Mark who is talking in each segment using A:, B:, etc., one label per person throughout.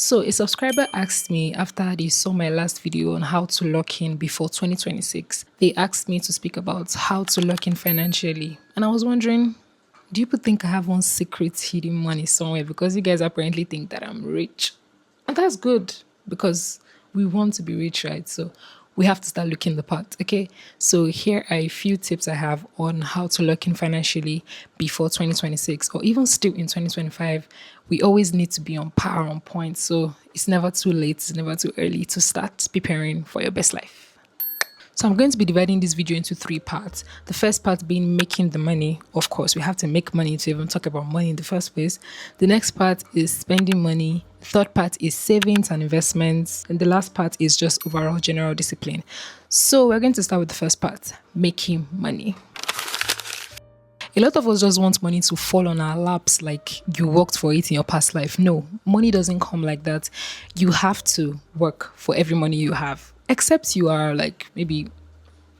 A: So, a subscriber asked me after they saw my last video on how to lock in before 2026. They asked me to speak about how to lock in financially. And I was wondering, do you people think I have one secret hidden money somewhere? Because you guys apparently think that I'm rich. And that's good because we want to be rich, right? So we have to start looking the part. Okay. So here are a few tips I have on how to lock in financially before 2026 or even still in 2025. We always need to be on par, on point. So it's never too late, it's never too early to start preparing for your best life. So I'm going to be dividing this video into three parts. The first part being making the money. Of course, we have to make money to even talk about money in the first place. The next part is spending money. The third part is savings and investments. And the last part is just overall general discipline. So we're going to start with the first part, making money. A lot of us just want money to fall on our laps like you worked for it in your past life. No, money doesn't come like that. You have to work for every money you have, except you are like maybe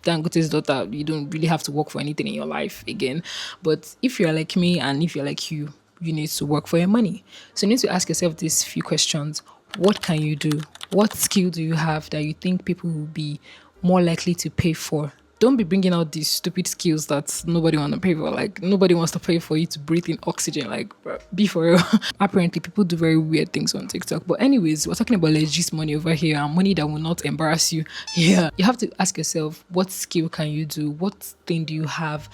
A: Dangote's daughter. You don't really have to work for anything in your life again. But if you're like me and if you're like you need to work for your money. So you need to ask yourself these few questions. What can you do? What skill do you have that you think people will be more likely to pay for? Don't be bringing out these stupid skills that nobody want to pay for. Like, nobody wants to pay for you to breathe in oxygen. Like, bruh, be for real. Apparently, people do very weird things on TikTok. But anyways, we're talking about legit money over here and money that will not embarrass you. Yeah. You have to ask yourself, what skill can you do? What thing do you have?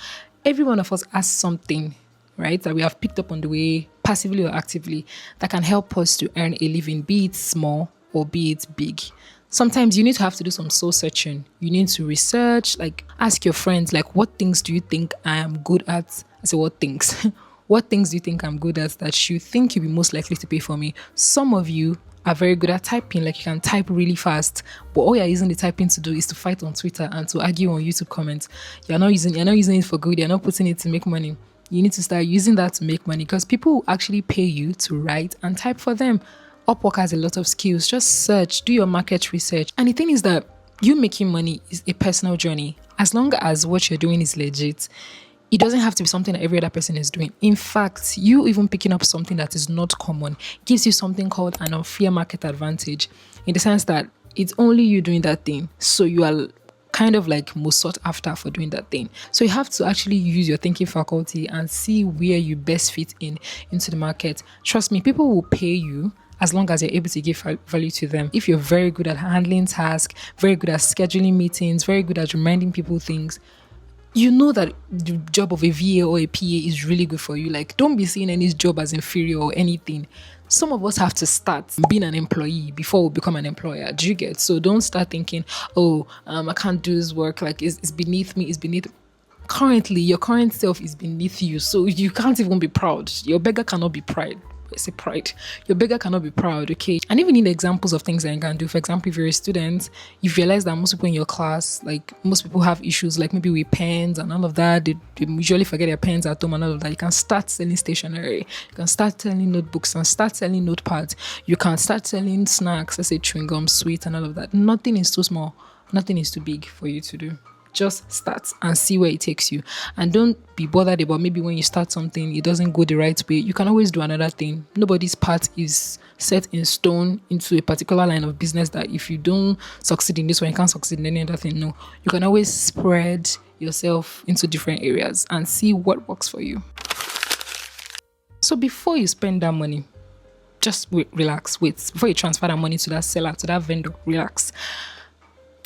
A: Every one of us has something, right, that we have picked up on the way, passively or actively, that can help us to earn a living, be it small or be it big. Sometimes you need to have to do some soul searching. You need to research, like ask your friends, like, what things do you think I am good at? I say, what things? What things do you think I'm good at that you think you'll be most likely to pay for me? Some of you are very good at typing, like you can type really fast, but all you're using the typing to do is to fight on Twitter and to argue on YouTube comments. You're not using it for good, you're not putting it to make money. You need to start using that to make money because people will actually pay you to write and type for them. Upwork has a lot of skills. Just search, do your market research. And the thing is that you making money is a personal journey. As long as what you're doing is legit, it doesn't have to be something that every other person is doing. In fact, you even picking up something that is not common gives you something called an unfair market advantage, in the sense that it's only you doing that thing. So you are kind of like most sought after for doing that thing. So you have to actually use your thinking faculty and see where you best fit into the market. Trust me, people will pay you as long as you're able to give value to them. If you're very good at handling tasks, very good at scheduling meetings, very good at reminding people things, you know that the job of a VA or a PA is really good for you. Like, don't be seeing any job as inferior or anything. Some of us have to start being an employee before we become an employer. Do you get? So don't start thinking, oh, I can't do this work. Like, it's beneath me. It's beneath. Currently, your current self is beneath you. So you can't even be proud. Your beggar cannot be proud. It's a pride. Your beggar cannot be proud, okay? And even need examples of things that you can do. For example, if you're a student, you've realized that most people in your class, like most people have issues, like maybe with pens and all of that. They usually forget their pens at home and all of that. You can start selling stationery. You can start selling notebooks and start selling notepads. You can start selling snacks, let's say chewing gum, sweets, and all of that. Nothing is too small. Nothing is too big for you to do. Just start and see where it takes you. And don't be bothered about maybe when you start something, it doesn't go the right way. You can always do another thing. Nobody's path is set in stone into a particular line of business that if you don't succeed in this one, you can't succeed in any other thing. No, you can always spread yourself into different areas and see what works for you. So before you spend that money, just relax. Wait, before you transfer that money to that seller, to that vendor, relax.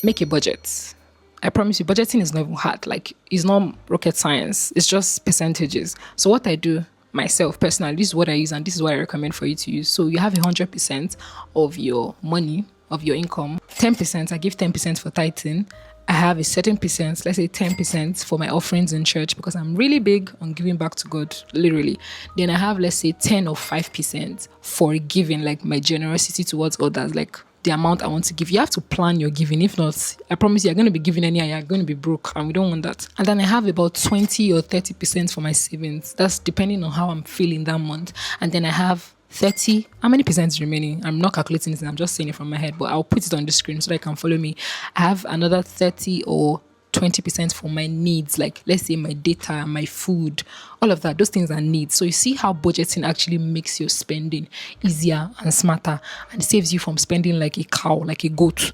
A: Make a budget. I promise you, budgeting is not even hard. Like, it's not rocket science. It's just percentages. So what I do myself personally, this is what I use and this is what I recommend for you to use. So you have 100% of your money, of your income. 10%, I give 10% for tithing. I have a certain percent, let's say 10% for my offerings in church because I'm really big on giving back to God, literally. Then I have, let's say 10 or 5% for giving, like my generosity towards others, like the amount I want to give. You have to plan your giving. If not, I promise you're going to be giving anyhow, you're going to be broke and we don't want that. And then I have about 20 or 30% for my savings. That's depending on how I'm feeling that month. And then I have 30, how many percent is remaining? I'm not calculating this, I'm just saying it from my head, but I'll put it on the screen so that you can follow me. I have another 30 or 20% for my needs, like let's say my data, my food, all of that. Those things are needs. So you see how budgeting actually makes your spending easier and smarter, and saves you from spending like a cow, like a goat.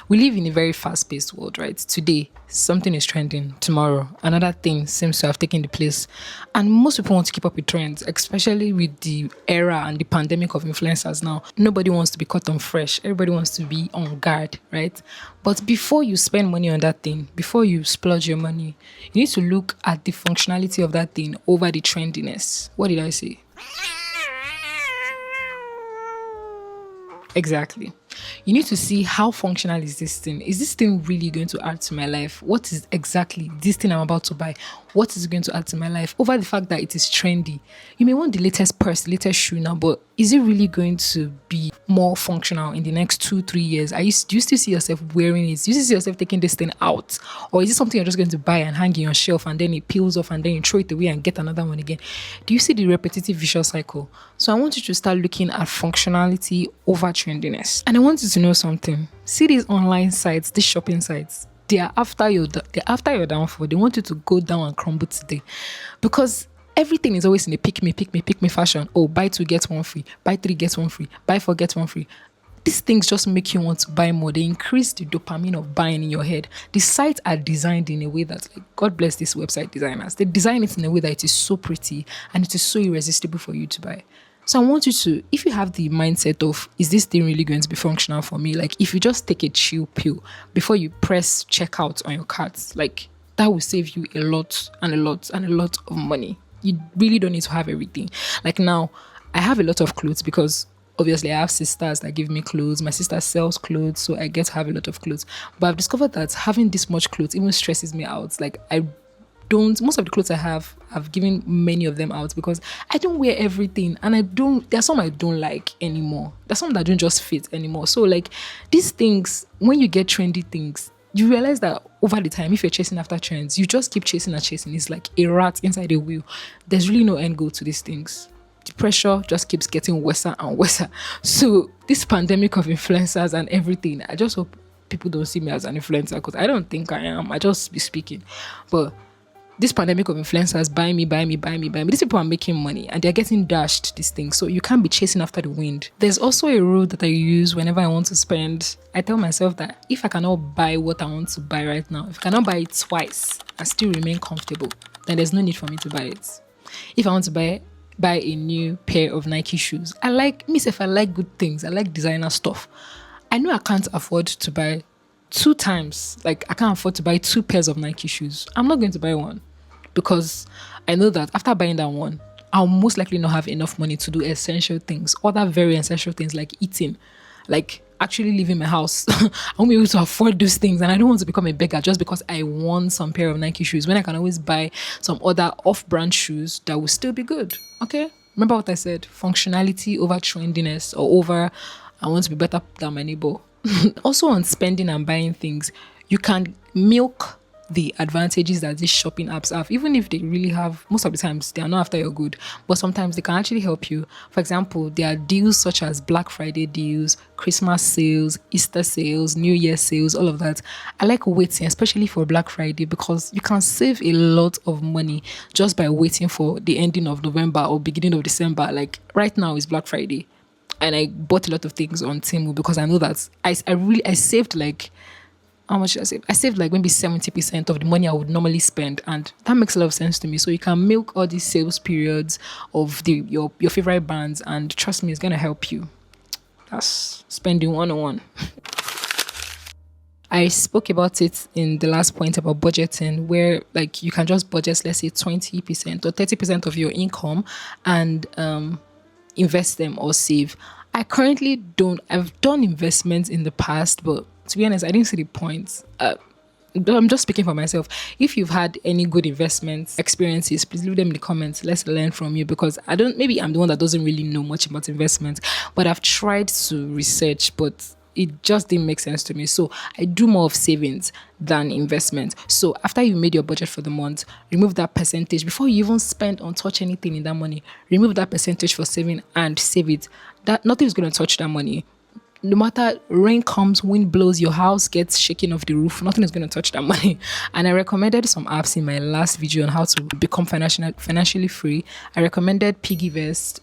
A: We live in a very fast paced world, right? Today, something is trending. Tomorrow, another thing seems to have taken the place. And most people want to keep up with trends, especially with the era and the pandemic of influencers now. Nobody wants to be caught on fresh. Everybody wants to be on guard, right? But before you spend money on that thing, before you splurge your money, you need to look at the functionality of that thing over the trendiness. What did I say? Exactly. You need to see how functional is this thing. Is this thing really going to add to my life? What is exactly this thing I'm about to buy? What is going to add to my life? Over the fact that it is trendy. You may want the latest purse, the latest shoe now, but is it really going to be more functional in the next 2-3 years? Do you still see yourself wearing it? Do you still see yourself taking this thing out? Or is it something you're just going to buy and hang in your shelf and then it peels off and then you throw it away and get another one again? Do you see the repetitive vicious cycle? So I want you to start looking at functionality over trendiness. And I want you to know something. See these online sites, these shopping sites. They're after your downfall. They want you to go down and crumble today, because everything is always in a pick me fashion. Oh, buy 2 get 1 free, buy 3 get 1 free, buy 4 get 1 free. These things just make you want to buy more. They increase the dopamine of buying in your head. The sites are designed in a way that, like, God bless these website designers. They design it in a way that it is so pretty and it is so irresistible for you to buy. So I want you to, if you have the mindset of, is this thing really going to be functional for me? Like, if you just take a chill pill before you press checkout on your carts, like, that will save you a lot and a lot and a lot of money. You really don't need to have everything. Like now, I have a lot of clothes because obviously I have sisters that give me clothes. My sister sells clothes, so I get to have a lot of clothes. But I've discovered that having this much clothes even stresses me out. Like, most of the clothes I have, I've given many of them out because I don't wear everything, and there's some I don't like anymore. There's some that don't just fit anymore. So like these things, when you get trendy things, you realize that over the time, if you're chasing after trends, you just keep chasing and chasing. It's like a rat inside a wheel. There's really no end goal to these things. The pressure just keeps getting worse and worse. So this pandemic of influencers and everything, I just hope people don't see me as an influencer, because I don't think I am. I just be speaking. But this pandemic of influencers, buy me. These people are making money and they're getting dashed these things. So you can't be chasing after the wind. There's also a rule that I use whenever I want to spend. I tell myself that if I cannot buy what I want to buy right now, if I cannot buy it twice and still remain comfortable, then there's no need for me to buy it. If I want to buy a new pair of Nike shoes, I like good things. I like designer stuff. I know I can't afford to buy 2 times. Like, I can't afford to buy 2 pairs of Nike shoes. I'm not going to buy one, because I know that after buying that one, I'll most likely not have enough money to do essential things, other very essential things like eating, like actually leaving my house. I won't be able to afford those things, and I don't want to become a beggar just because I want some pair of Nike shoes when I can always buy some other off-brand shoes that will still be good. Okay? Remember what I said? Functionality over trendiness, or over I want to be better than my neighbor. Also, on spending and buying things, you can milk the advantages that these shopping apps have, even if they really have, most of the times they are not after your good, but sometimes they can actually help you. For example, there are deals such as Black Friday deals, Christmas sales, Easter sales, New Year sales, all of that. I like waiting, especially for Black Friday, because you can save a lot of money just by waiting for the ending of November or beginning of December. Like right now is Black Friday, and I bought a lot of things on Temu because I know that I saved like, how much did I save? I saved like maybe 70% of the money I would normally spend, and that makes a lot of sense to me. So you can milk all these sales periods of your favorite brands, and trust me, it's gonna help you. That's spending 101. I spoke about it in the last point about budgeting, where like you can just budget, let's say 20% or 30% of your income, and invest them or save. I currently don't. I've done investments in the past, but to be honest, I didn't see the point. I'm just speaking for myself. If you've had any good investment experiences, please leave them in the comments. Let's learn from you, because maybe I'm the one that doesn't really know much about investment, but I've tried to research, but it just didn't make sense to me. So I do more of savings than investment. So after you made your budget for the month, remove that percentage before you even spend on touch anything in that money. Remove that percentage for saving and save it. That nothing is going to touch that money. no matter rain comes, wind blows, your house gets shaken off the roof, nothing is going to touch that money. And I recommended some apps in my last video on how to become financially free. I recommended Piggyvest.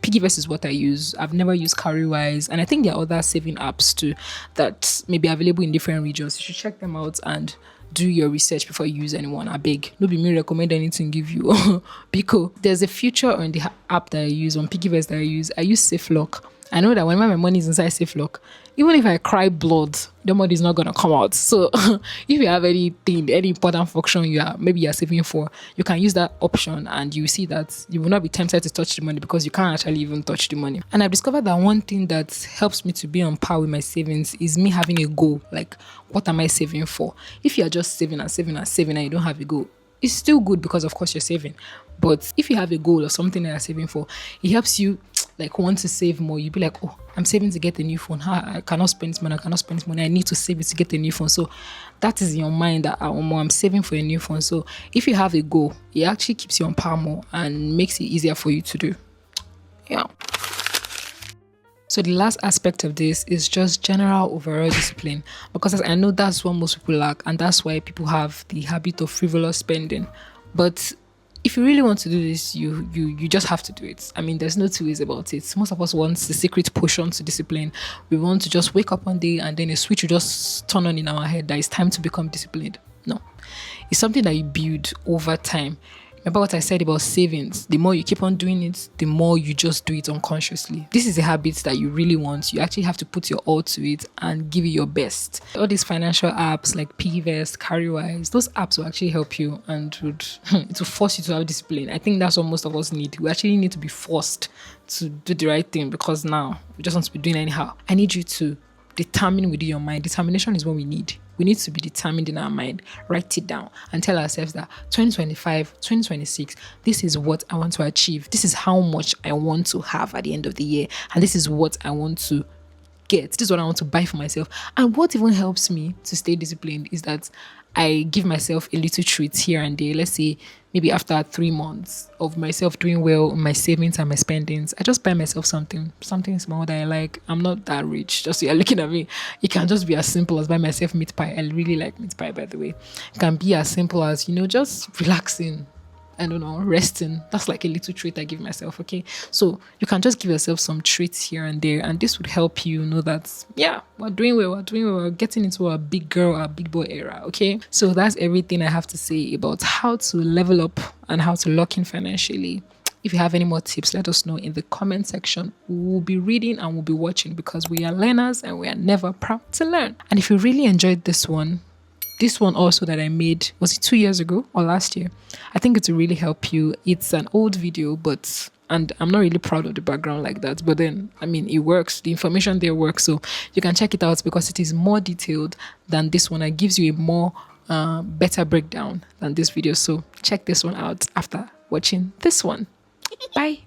A: Piggyvest is what I use. I've never used Cowrywise, and I think there are other saving apps too that may be available in different regions. You should check them out and do your research before you use anyone. I beg. No be me recommend anything give you. Because there's a feature on the app that I use, on Piggyvest that I use SafeLock. I know that whenever my money is inside SafeLock, even if I cry blood, the money is not gonna come out. So if you have anything, any important function you're saving for, you can use that option and you see that you will not be tempted to touch the money because you can't actually even touch the money. And I've discovered that one thing that helps me to be on par with my savings is me having a goal. Like, what am I saving for? If you're just saving and saving and saving and you don't have a goal, it's still good because of course you're saving. But if you have a goal or something that you're saving for, it helps you like want to save more. You'll be like, oh, I'm saving to get a new phone. I cannot spend this money. I need to save it to get a new phone. So that is in your mind that I'm saving for a new phone. So if you have a goal, it actually keeps you on par more and makes it easier for you to do. Yeah. So the last aspect of this is just general overall discipline, because I know that's what most people lack, and that's why people have the habit of frivolous spending. But if you really want to do this, you just have to do it. I mean, there's no two ways about it. Most of us want the secret potion to discipline. We want to just wake up one day and then a switch will just turn on in our head that it's time to become disciplined. No, it's something that you build over time. Remember what I said about savings? The more you keep on doing it, the more you just do it unconsciously. This is a habit that you really want. You actually have to put your all to it and give it your best. All these financial apps like Piggyvest, Cowrywise, those apps will actually help you and it will force you to have discipline. I think that's what most of us need. We actually need to be forced to do the right thing because now we just want to be doing anyhow. I need you to determine within your mind. Determination is what we need. We need to be determined in our mind, write it down and tell ourselves that 2025, 2026, this is what I want to achieve. This is how much I want to have at the end of the year. And this is what I want to get. This is what I want to buy for myself. And what even helps me to stay disciplined is that I give myself a little treat here and there. Let's say maybe after 3 months of myself doing well in my savings and my spendings, I just buy myself something small that I like. I'm not that rich. Just so you're looking at me, it can just be as simple as buy myself meat pie. I really like meat pie, by the way. It can be as simple as, just relaxing. I don't know, resting. That's like a little treat I give myself, okay? So you can just give yourself some treats here and there, and this would help you know that, yeah, we're doing well, we're getting into a big girl or big boy era, okay? So that's everything I have to say about how to level up and how to lock in financially. If you have any more tips, let us know in the comment section. We'll be reading and we'll be watching because we are learners and we are never proud to learn. And if you really enjoyed this one also that I made, was it 2 years ago or last year? I think it will really help you. It's an old video, and I'm not really proud of the background like that. But then, I mean, it works. The information there works. So you can check it out because it is more detailed than this one. It gives you a more better breakdown than this video. So check this one out after watching this one. Bye.